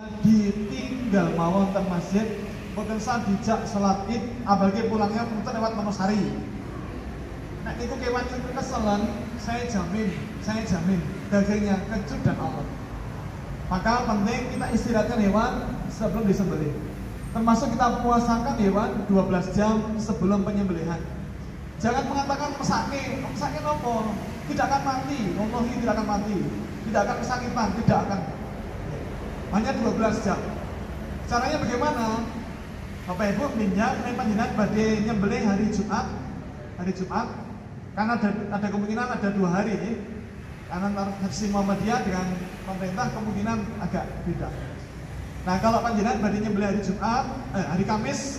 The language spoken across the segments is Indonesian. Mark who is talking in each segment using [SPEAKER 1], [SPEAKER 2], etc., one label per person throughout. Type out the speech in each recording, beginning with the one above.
[SPEAKER 1] ditinggal mawon teng masjid, boten sah dijak salat Id, apalagi pulangnya punten lewat Wonosari. Nah itu kewan itu keselan, saya jamin dagingnya kecut dan alot. Maka penting kita istirahatkan hewan sebelum disembelih. Termasuk kita puasakan hewan 12 jam sebelum penyembelihan. Jangan mengatakan mesake nopo, tidak akan mati, wallahi tidak akan mati, tidak akan kesakitan, tidak akan. Hanya 12 jam. Caranya bagaimana? Bapak Ibu minyak panjenengan badhe nyembelih hari Jumat, karena ada kemungkinan ada 2 hari ya. Karena versi Muhammadiyah dengan pemerintah kemungkinan agak beda. Nah kalau panjenengan badhe nyembelih hari Jumat, hari Kamis,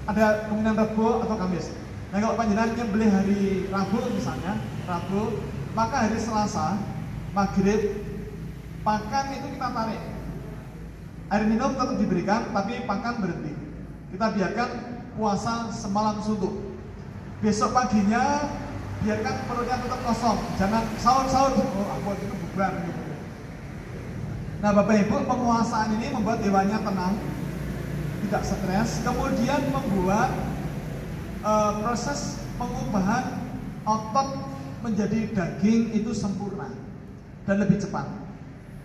[SPEAKER 1] ada kemungkinan Rabu atau Kamis. Nah kalau panjenengan nyembelih hari Rabu misalnya, maka hari Selasa maghrib pakan itu kita tarik. Air minum tetap diberikan, tapi pakan berhenti. Kita biarkan puasa semalam suntuk. Besok paginya biarkan perutnya tetap kosong, jangan sahur. Oh, aku itu bubar gitu. Nah, Bapak Ibu, penguasaan ini membuat hewannya tenang, tidak stres, kemudian membuat proses pengubahan otot menjadi daging itu sempurna dan lebih cepat.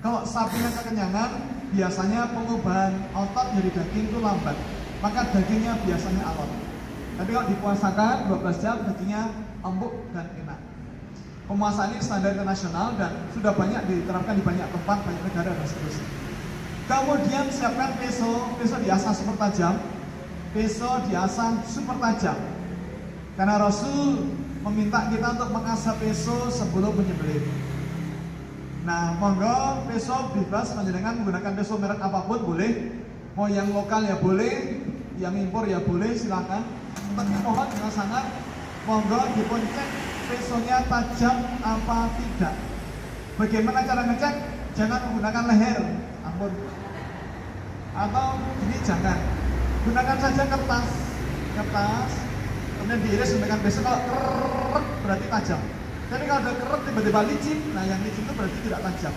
[SPEAKER 1] Kalau sapinya kekenyangan, biasanya pengubahan otot jadi daging itu lambat, maka dagingnya biasanya alot. Tapi kalau dipuasakan 12 jam, dagingnya empuk dan enak. Pemuasaan ini standar internasional dan sudah banyak diterapkan di banyak tempat, banyak negara dan seterusnya. Kemudian siapkan peso diasah super tajam. Karena Rasul meminta kita untuk mengasah peso sebelum menyembelih. Nah, monggo peso bebas panjenengan menggunakan peso merek apapun boleh. Mau yang lokal ya boleh, yang impor ya boleh, silakan. Tapi mohon dengan sangat monggo dipun cek pesonya tajam apa tidak. Bagaimana cara ngecek? Jangan menggunakan leher, ampun. Atau ini jangan. Gunakan saja kertas. Kemudian diiris dengan peso, kalau kerek berarti tajam. Tapi kalau ada kerut tiba-tiba licin, nah yang licin itu berarti tidak tajam.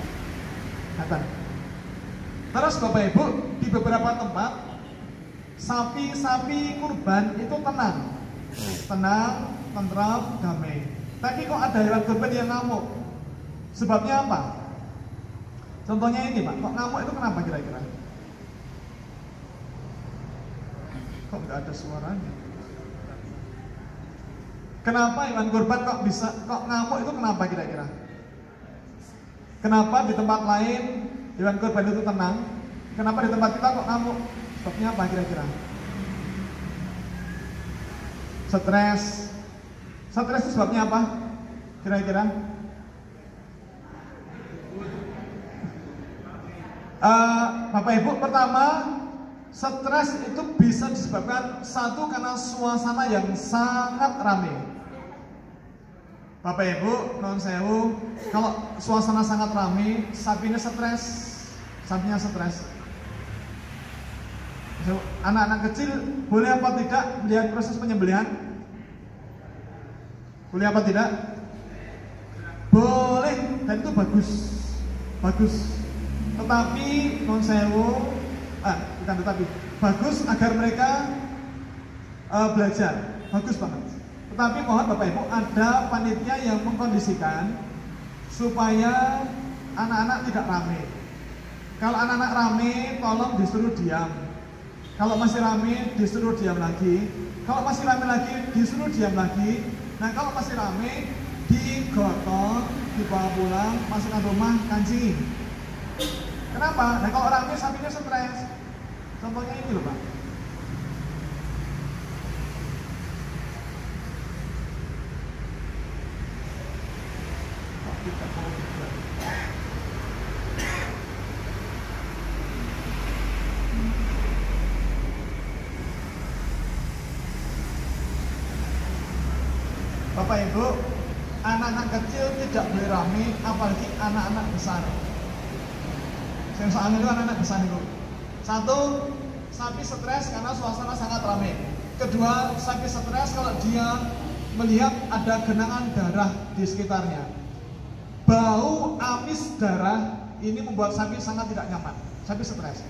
[SPEAKER 1] Terus Bapak Ibu, di beberapa tempat sapi kurban itu tenang, tentram, damai. Tapi kok ada hewan kurban yang ngamuk? Sebabnya apa? Contohnya ini Pak, kok ngamuk itu kenapa kira-kira? Kok nggak ada suaranya? Kenapa hewan kurban kok ngamuk itu kenapa kira-kira? Kenapa di tempat lain hewan kurban itu tenang? Kenapa di tempat kita kok ngamuk? Sebabnya apa kira-kira? Stres itu sebabnya apa? Kira-kira? Bapak Ibu, pertama stres itu bisa disebabkan satu karena suasana yang sangat ramai. Bapak Ibu, non sewu, kalau suasana sangat ramai, sapinya stres. Anak-anak kecil boleh apa tidak melihat proses penyembelihan? Boleh apa tidak? Boleh, dan itu bagus. Tetapi non sewu, bagus agar mereka belajar, bagus banget. Tetapi mohon Bapak Ibu, ada panitia yang mengkondisikan supaya anak-anak tidak ramai. Kalau anak-anak ramai, tolong disuruh diam. Kalau masih ramai, disuruh diam lagi. Kalau masih ramai lagi, disuruh diam lagi. Nah kalau masih ramai, digotong, dibawa pulang, masukkan rumah, kancing. Kenapa? Nah kalau ramai, sapinya stres. Contohnya ini loh Pak. Bapak Ibu, anak-anak kecil tidak boleh ramai, apalagi anak-anak besar. Yang soalnya itu anak-anak besar itu. Satu, sapi stres karena suasana sangat ramai. Kedua, sapi stres kalau dia melihat ada genangan darah di sekitarnya. Bau amis darah Ini membuat sapi sangat tidak nyaman. Sapi stres.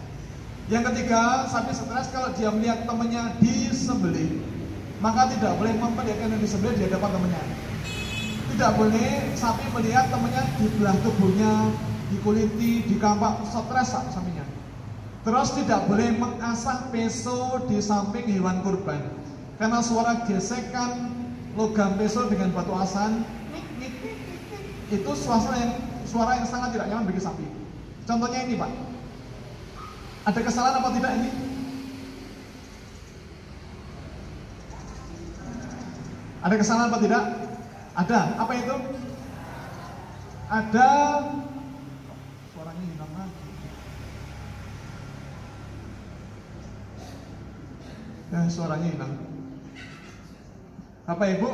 [SPEAKER 1] Yang ketiga, sapi stres kalau dia melihat temannya disembelih, maka tidak boleh memperlihatkan yang disembelih di hadapan temannya. Tidak boleh sapi melihat temannya dibelah tubuhnya, dikuliti, dikampak, stres sapinya. Terus tidak boleh mengasah peso di samping hewan kurban, karena suara gesekan logam peso dengan batu asan itu suara yang sangat tidak nyaman bagi sapi. Contohnya ini, Pak. Ada kesalahan apa tidak ini? Ada kesalahan apa tidak? Ada. Apa itu? Ada. Suaranya hilang lagi. Suaranya hilang. Bapak Ibu,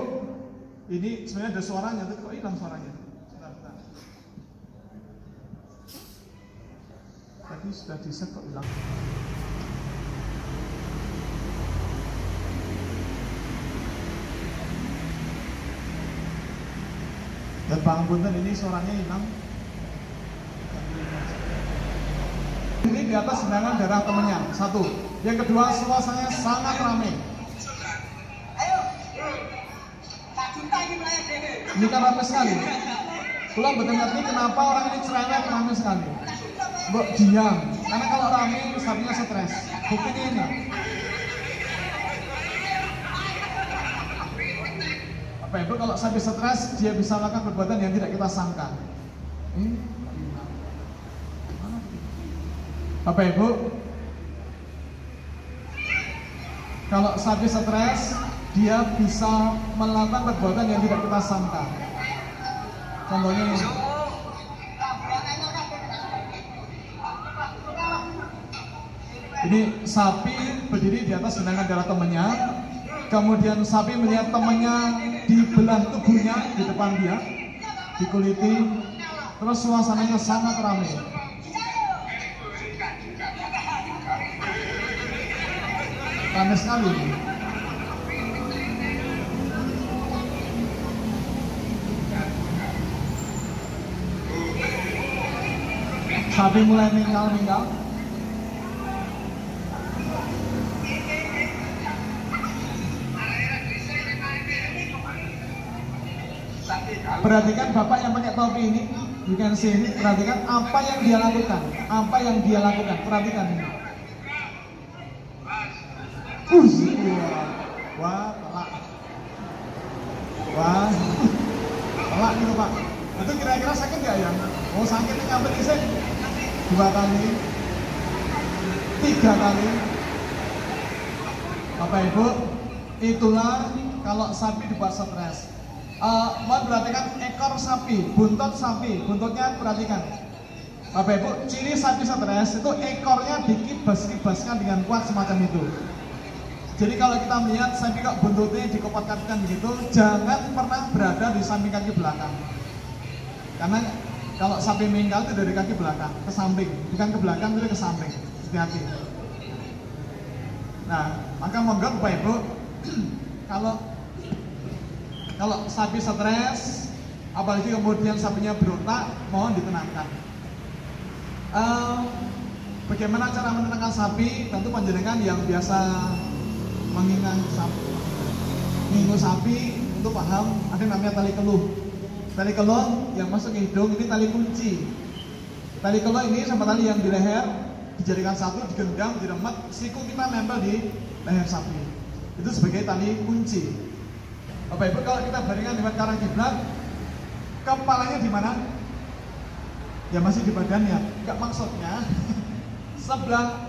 [SPEAKER 1] ini sebenarnya ada suaranya, tapi kok hilang suaranya? Bentar. Tadi sudah di-set kok hilang. Dan pangapunten, ini suaranya hilang. Ini di atas genangan darah temannya. Satu. Yang kedua, suasananya sangat ramai. Ini kan ramai sekali. Pulang betul ngerti kenapa orang ini cerewet ramai sekali. Mbok diam. Karena kalau ramai, sapinya stres. Buktinya ini. Bapak Ibu, kalau sapi stres, dia bisa melakukan perbuatan yang tidak kita sangka. Bapak Ibu, kalau sapi stres, dia bisa melakukan perbuatan yang tidak kita sangka. Contohnya ini. Ini sapi berdiri di atas genangan darah temannya. Kemudian sapi melihat temannya dibelah tubuhnya di depan dia, dikuliti, terus suasananya sangat ramai. Ramai sekali. Sapi mulai minggal-minggal. Perhatikan Bapak yang pakai topi ini, you can see ini, perhatikan apa yang dia lakukan, perhatikan ini. Wah, telak gitu Pak. Itu kira-kira sakit nggak ya? Oh, sakitnya nyampe di sini 2 kali, 3 kali. Bapak Ibu, itulah kalau sapi dibuat stres. Mohon perhatikan ekor sapi, buntutnya perhatikan. Bapak Ibu, ciri sapi stres itu ekornya dikibas-kibaskan dengan kuat semacam itu. Jadi kalau kita melihat sapi kok buntutnya dikopat-kopatkan begitu, jangan pernah berada di samping kaki belakang. Karena kalau sapi minggal itu dari kaki belakang ke samping, bukan ke belakang, tapi ke samping. Hati-hati. Nah, maka monggo Bapak Ibu, kalau sapi stres, apalagi kemudian sapinya berontak, mohon ditenangkan. Bagaimana cara menenangkan sapi? Tentu panjenengan yang biasa mengingu sapi untuk paham ada yang namanya tali keluh. Tali keluh yang masuk ke hidung ini tali kunci. Tali keluh ini sama tali yang di leher dijadikan satu, digenggam, diremet, siku kita nempel di leher sapi. Itu sebagai tali kunci. Bapak Ibu, kalau kita baringkan dengan arah kiblat, kepalanya di mana? Ya masih di badannya. Enggak, maksudnya sebelah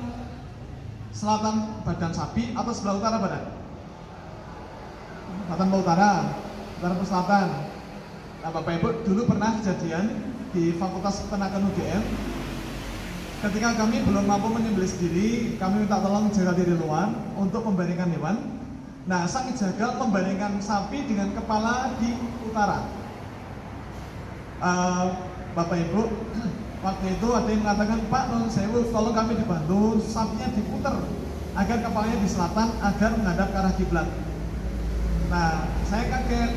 [SPEAKER 1] selatan badan sapi atau sebelah utara badan? Selatan ke utara ke selatan. Nah, Bapak Ibu, dulu pernah kejadian di Fakultas Peternakan UGM. Ketika kami belum mampu menyembelih sendiri, kami minta tolong jaga diri luar untuk membaringkan hewan. Nah, sang jagal membaringkan sapi dengan kepala di utara. Bapak Ibu, waktu itu ada yang mengatakan, Pak, non sewu, tolong kami dibantu, sapinya diputer agar kepalanya di selatan, agar menghadap ke arah kiblat. Nah, saya kaget.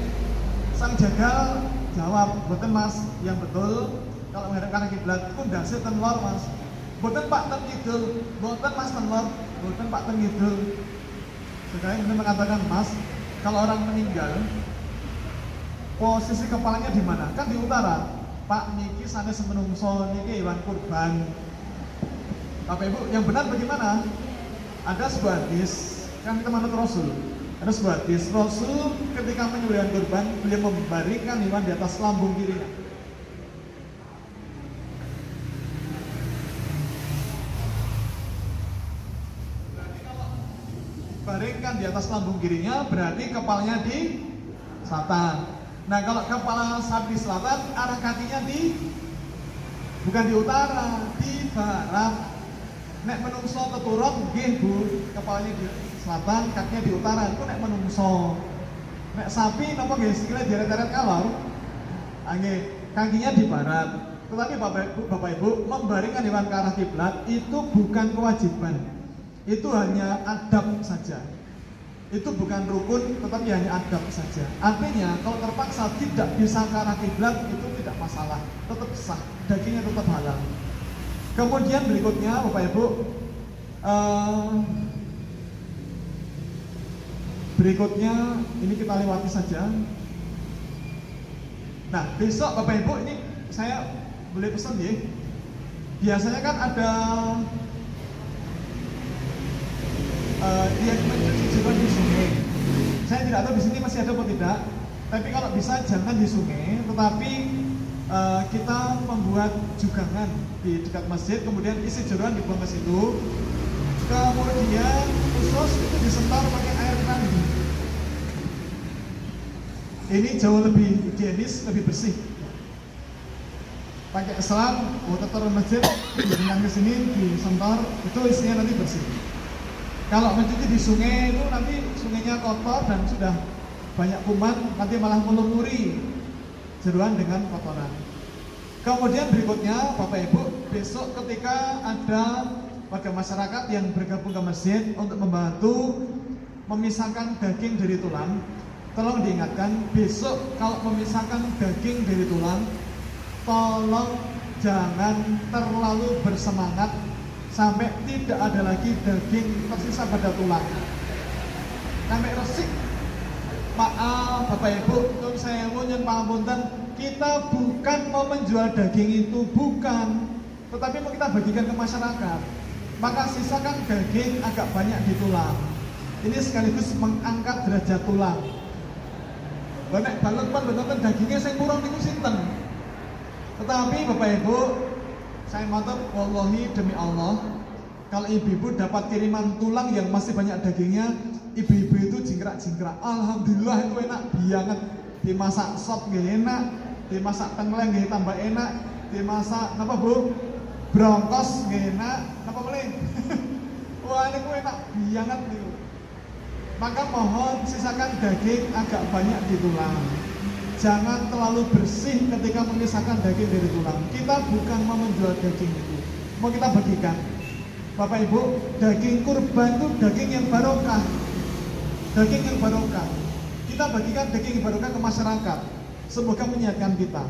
[SPEAKER 1] Sang jagal jawab, betul Mas, yang betul kalau menghadap arah kiblat ku ndase ten lor Mas. Mboten Pak ten kidul, mboten Mas ten lor, mboten Pak ten kidul. Sekarang ini mengatakan, Mas, kalau orang meninggal posisi kepalanya di mana? Kan di utara. Pak, niki sanes menungso niki hewan kurban. Bapak Ibu, yang benar bagaimana? Ada sebuah hadis, kan kita manut Rasul. Ada sebuah hadis, Rasul ketika menyembelih kurban, beliau membaringkan hewan di atas lambung kirinya. Berarti kalau baringkan di atas lambung kirinya, berarti kepalanya di selatan. Nah, kalau kepala sapi selatan, arah kakinya bukan di utara, di barat. Nek menungso keturun, nggih Bu, kepalanya di selatan, kakinya di utara. Itu nek menungso. Nek sapi napa nggih sikile deret-deret kalor? Nggih, kakinya di barat. Tetapi Bapak Ibu, membaringkan hewan ke arah kiblat itu bukan kewajiban. Itu hanya adab saja. Itu bukan rukun, tetapi hanya adab saja. Artinya, kalau terpaksa tidak bisa ke arah kiblat itu tidak masalah, tetap sah, dagingnya tetap halal. Kemudian berikutnya, Bapak Ibu, berikutnya ini kita lewati saja. Nah, besok Bapak Ibu ini saya boleh pesan ya. Biasanya kan ada yang mencuci jeruan di sungai. Saya tidak tahu di sini masih ada atau tidak. Tapi kalau bisa jangan di sungai, tetapi kita membuat jugangan di dekat masjid, kemudian isi jeruan dibuang ke situ. Kemudian khusus itu disetor pakai air mandi. Ini jauh lebih higienis, lebih bersih. Pakai selang, taruh masjid, diringkan ke sini, disetor, itu isinya nanti bersih. Kalau mencuci di sungai itu nanti sungainya kotor dan sudah banyak kuman, nanti malah melumuri jeruan dengan kotoran. Kemudian berikutnya, Bapak Ibu, besok ketika ada warga masyarakat yang bergabung ke masjid untuk membantu memisahkan daging dari tulang, tolong diingatkan, besok kalau memisahkan daging dari tulang, tolong jangan terlalu bersemangat sampai tidak ada lagi daging tersisa pada tulang. Sampai resik. Maaf Bapak Ibu, untuk saya nyuwun pangapunten, kita bukan mau menjual daging itu, bukan, tetapi mau kita bagikan ke masyarakat. Maka sisakan daging agak banyak di tulang. Ini sekaligus mengangkat derajat tulang. Nek balon nonton dagingnya saya kurang niku sinten. Tetapi Bapak Ibu, saya matur wallahi demi Allah, kalau ibu-ibu dapat kiriman tulang yang masih banyak dagingnya, ibu-ibu itu jingkrak-jingkrak. Alhamdulillah itu enak banget. Dimasak sop nggih enak, dimasak tengleng nggih tambah enak, dimasak apa Bu? Brongkos nggih enak, apa boleh? Wah, ini enak banget niku. Maka mohon sisakan daging agak banyak di tulang. Jangan terlalu bersih ketika memisahkan daging dari tulang. Kita bukan mau menjual daging itu, mau kita bagikan. Bapak Ibu, daging kurban itu daging yang barokah. Daging yang barokah. Kita bagikan daging yang barokah ke masyarakat. Semoga menyehatkan kita.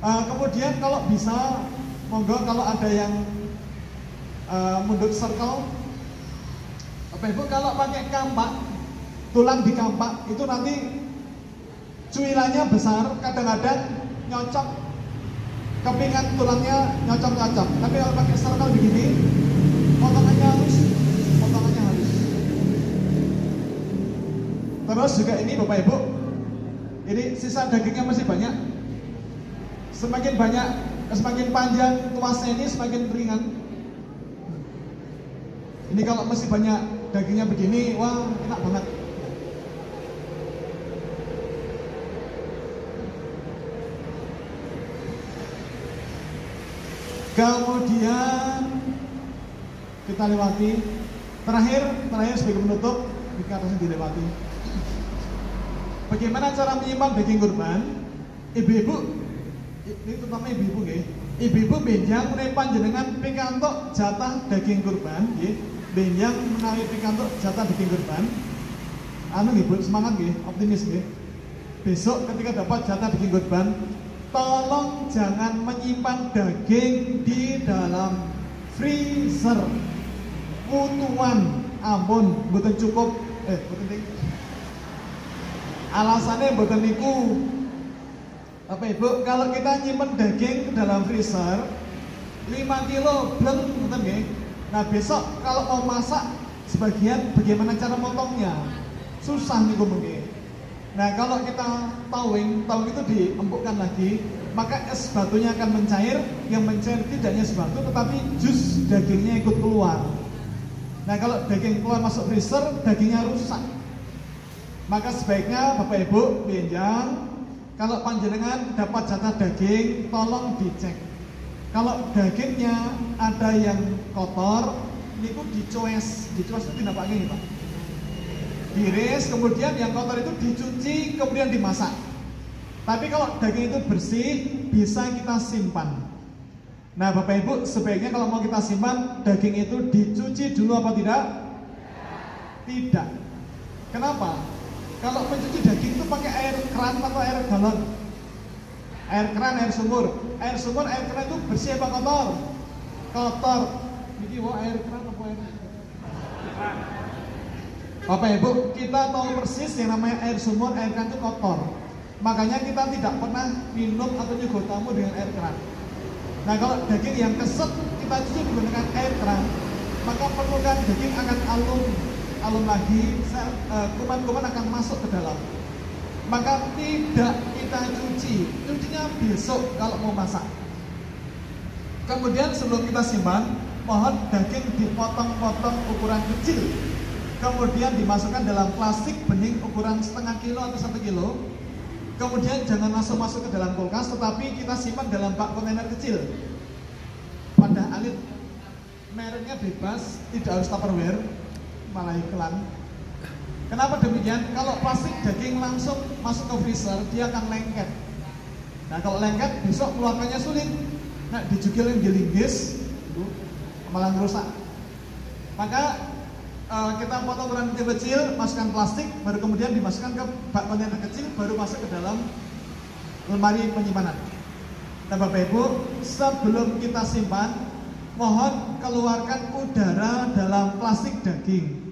[SPEAKER 1] Kemudian kalau bisa, monggo kalau ada yang mundur circle. Bapak Ibu, kalau pakai kampak, tulang di kampak itu nanti cuilannya besar, kadang-kadang nyocok, kepingan tulangnya nyocok-nyocok. Tapi kalau pakai circle begini, potongannya halus. Terus juga ini Bapak Ibu, ini sisa dagingnya masih banyak. Semakin banyak, semakin panjang tuasnya ini semakin ringan. Ini kalau masih banyak dagingnya begini, wah enak banget. Kemudian kita lewati terakhir sebagai penutup, kita harus dilewati. Bagaimana cara menyimpan daging kurban? Ibu-ibu, ini terutama ibu-ibu nggih. Ibu-ibu benjang menawi panjenengan pikantuk jatah daging kurban, nggih. Benjang menawi pikantuk jatah daging kurban. Anu nggih, Bu, semangat nggih, optimis nggih. Besok ketika dapat jatah daging kurban, tolong jangan menyimpan daging di dalam freezer. Mutuan, ampun, mboten cukup. Mboten alasannya mboten niku. Bapak Ibu, kalau kita nyimpen daging ke dalam freezer 5 kilo bleng, mboten nggih. Nah, besok kalau mau masak sebagian bagaimana cara motongnya? Susah niku mungkin. Nah, kalau kita towing itu diempukkan lagi, maka es batunya akan mencair. Yang mencair tidaknya es batu, tetapi jus dagingnya ikut keluar. Nah, kalau daging keluar masuk freezer, dagingnya rusak. Maka sebaiknya Bapak Ibu benjang, kalau panjenengan dapat jatah daging, tolong dicek. Kalau dagingnya ada yang kotor, niku dicoes itu tidak pakai Pak. Diiris, kemudian yang kotor itu dicuci, kemudian dimasak. Tapi kalau daging itu bersih, bisa kita simpan. Nah, Bapak Ibu, sebaiknya kalau mau kita simpan, daging itu dicuci dulu apa tidak? Tidak. Kenapa? Kalau mencuci daging itu pakai air keran atau air galon? Air keran, air sumur. Air sumur, air keran itu bersih apa kotor? Kotor. Ini air keran apa air? Bapak Ibu, kita tahu persis yang namanya air sumur, air keran itu kotor. Makanya kita tidak pernah minum atau nyuguh tamu dengan air keran. Nah, kalau daging yang keset kita cuci menggunakan air keran, maka permukaan daging akan alum lagi, kuman-kuman akan masuk ke dalam. Maka tidak kita cucinya besok kalau mau masak. Kemudian sebelum kita simpan, mohon daging dipotong-potong ukuran kecil. Kemudian dimasukkan dalam plastik bening ukuran setengah kilo atau 1 kilo. Kemudian jangan langsung masuk ke dalam kulkas, tetapi kita simpan dalam bak kontainer kecil. Pada alit, mereknya bebas, tidak harus Tupperware, malah iklan. Kenapa demikian? Kalau plastik daging langsung masuk ke freezer, dia akan lengket. Nah, kalau lengket, besok keluarkannya sulit. Nah, dijugilin linggis, malah rusak. Maka kita potong ukuran kecil, masukkan plastik, baru kemudian dimasukkan ke bak kontainer kecil, baru masuk ke dalam lemari penyimpanan. Nah, Bapak Ibu, sebelum kita simpan, mohon keluarkan udara dalam plastik daging.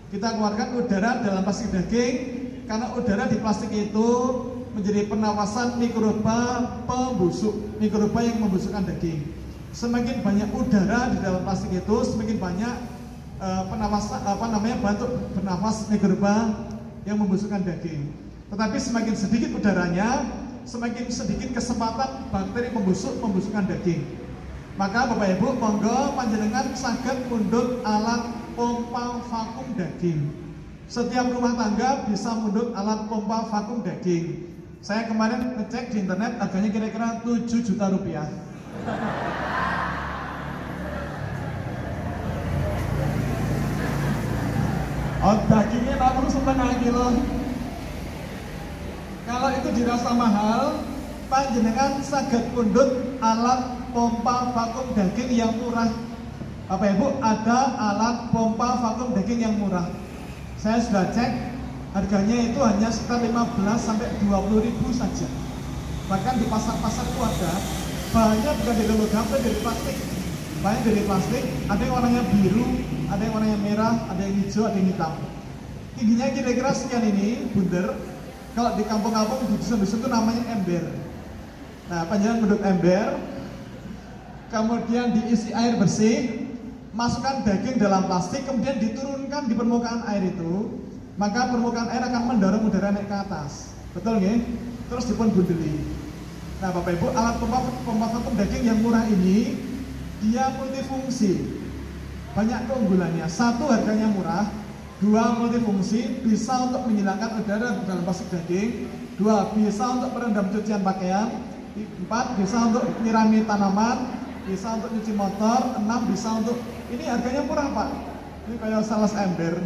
[SPEAKER 1] Kita keluarkan udara dalam plastik daging, karena udara di plastik itu menjadi pernapasan mikroba pembusuk, mikroba yang membusukkan daging. Semakin banyak udara di dalam plastik itu, semakin banyak bentuk bernafas mikroba yang membusukkan daging. Tetapi semakin sedikit udaranya, semakin sedikit kesempatan bakteri membusukkan daging. Maka Bapak Ibu, monggo panjenengan saged mundhut alat pompa vakum daging. Setiap rumah tangga bisa mundhut alat pompa vakum daging. Saya kemarin ngecek di internet, harganya kira-kira 7 juta rupiah. Oh, dagingnya namung 1,5 kilo. Kalau itu dirasa mahal, panjenengan saged mundhut alat pompa vakum daging yang murah. Bapak Ibu, ada alat pompa vakum daging yang murah. Saya sudah cek, harganya itu hanya sekitar 15 sampai 20 ribu saja. Bahkan di pasar-pasar itu ada, bahannya bukan dari logam, tapi dari plastik. Bahannya dari plastik, ada yang warnanya biru, ada yang warnanya merah, ada yang hijau, ada yang hitam. Tingginya kira-kira sekian ini, bunder. Kalau di kampung-kampung, di dusun-dusun itu namanya ember. Nah, panjenengan mundhut ember, kemudian diisi air bersih, masukkan daging dalam plastik, kemudian diturunkan di permukaan air itu, maka permukaan air akan mendorong udara naik ke atas. Betul nggih? Terus dipun bundeli. Nah, Bapak Ibu, alat pompa vakum daging yang murah ini, dia multifungsi. Banyak keunggulannya. 1, harganya murah. 2, multifungsi, bisa untuk menghilangkan udara dalam plastik daging. 2, bisa untuk merendam cucian pakaian. 4, bisa untuk menyirami tanaman. Bisa untuk nyuci motor. 6, bisa untuk, ini harganya murah Pak. Ini kayak salas ember.